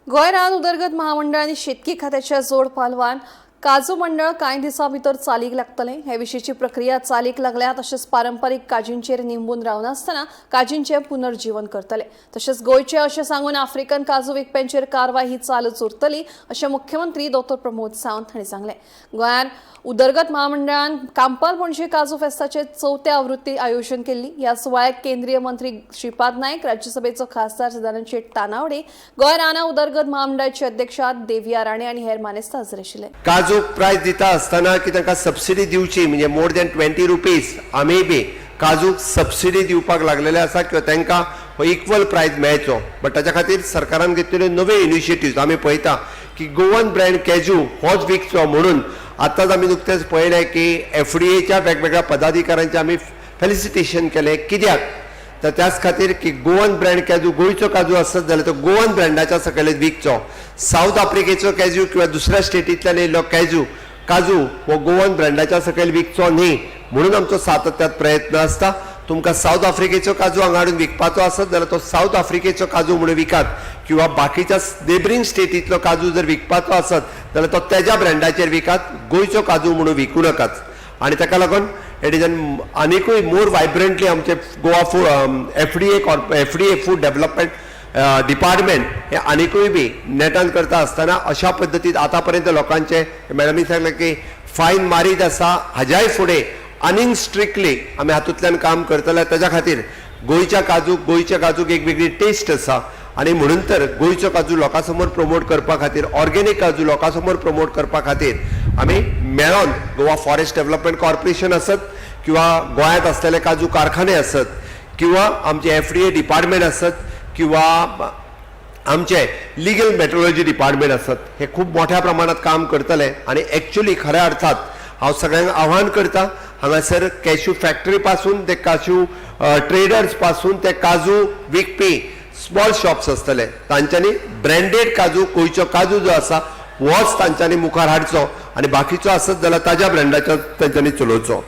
गोंय रान उदरगत महामंडळ आणि शेतकी खात्याच्या जोड पालवान काजू मंडळ कांय दिसां भितर चालीक लागतले। हे विशींची प्रक्रिया चालीक लागल्या। तशेंच पारंपारीक काजींचेर निंबून रावनासतना काजींचे पुनर्जीवन करतले। तशेंच गोंयचे अशें सांगून आफ्रिकन काजू विकप्यांचेर कारवाय ही चालूच उरतली अशें मुख्यमंत्री डॉ. प्रमोद सावंत हांणी सांगलें। गोंयांत उदरगत महामंडळान कांपाल पणजी काजू फेस्ताचे 4थी आवृत्ती आयोजन केल्ली। ह्या सुवाळ्याक केंद्रीय मंत्री श्रीपाद नायक, राज्यसभेचो खासदार सदानंद शेट तानावडे, गोंय राना उदरगत महामंडळाचे अध्यक्ष देविया राणे आनी हेर मानेस्त हाजीर आशिल्ले। काजू प्राइस दिता असताना की तांकां सबसिडी दिवची म्हणजे मोर दॅन 20 रुपीज आमी बी काजूक सबसिडी दिवपाक लागलेले आसा किंवा तांकां हो इक्वल प्राइस मेळचो। बट ताच्या खातीर सरकारान घेतिल्ल्यो नवे इनिशिएटिव्ह आमी पळयता की गोवन ब्रँड कॅजू होच विकचो म्हणून आतांच आमी नुकतेंच पळयलें की FDAच्या वेगवेगळ्या पदाधिकाऱ्यांचें आमी फेलिसिटेशन केलें। कित्याक तर त्याच खातीर की गोवन ब्रँड कॅजू गोंयचो काजू आसत जाल्यार तो गोवन ब्रँडाच्या सकयलेच विकचो। साऊथ आफ्रिकेचो कॅजू किंवा दुसऱ्या स्टेटींतल्यान येयल्लो काजू हो गोवन ब्रँडाच्या सकयल विकचो न्ही म्हणून आमचो सातत्यात प्रयत्न आसता। तुमकां साऊथ आफ्रिकेचो काजू हांगा हाडून विकपाचो आसत जाल्यार तो साऊथ आफ्रिकेचो काजू म्हणून विकात किंवा बाकीच्या नेबरिंग स्टेटींतलो काजू जर विकपाचो आसत जाल्यार तो तेज्या ब्रँडाचेर विकात, गोंयचो काजू म्हणून विकूं नाकात। आनी ताका लागून इट इज आनीकूय मोर वायब्रंटली आमचे Goa FDA food development department हे आनीकूय बी नेटान करता आसतना अशा पद्दतीन आतापर्यंत लोकांचे मॅडमी सांगलें की फायन मारीत आसा। हाज्याय फुडें आनीक स्ट्रिक्टली आमी हातूंतल्यान काम करतले। ताच्या खातीर गोंयच्या काजूक एक वेगळी टेस्ट आसा आनी म्हणून तर गोंयचो काजू लोकां समोर प्रमोट करपा खातीर, ऑर्गेनीक काजू लोकां समोर प्रमोट करपा खातीर आमी मेळोन गोवा फॉरेस्ट डेव्हलपमेंट कॉर्पोरेशन आसत किंवा गोंयांत आसलेले काजू कारखाने आसत किंवा आमचे FDA डिपार्टमेंट आसत किंवा आमचे लिगल मेट्रोलॉजी डिपार्टमेंट आसत, हे खूब मोठ्या प्रमाणात काम करतले। आनी एक्चुअली खऱ्या अर्थात हांव सगळ्यांक आव्हान करता, हांगासर कॅशू फॅक्टरी पासून ते काजू ट्रेडर्स पासून ते काजू विकपी स्मॉल शॉप्स आसतले, तांच्यांनी ब्रँडेड काजू गोंयचो काजू जो आसा होच तांच्यांनी मुखार हाडचो आनी बाकीचो आसत जाल्यार ताज्या ब्रँडाचो तांच्यांनी चलोवचो।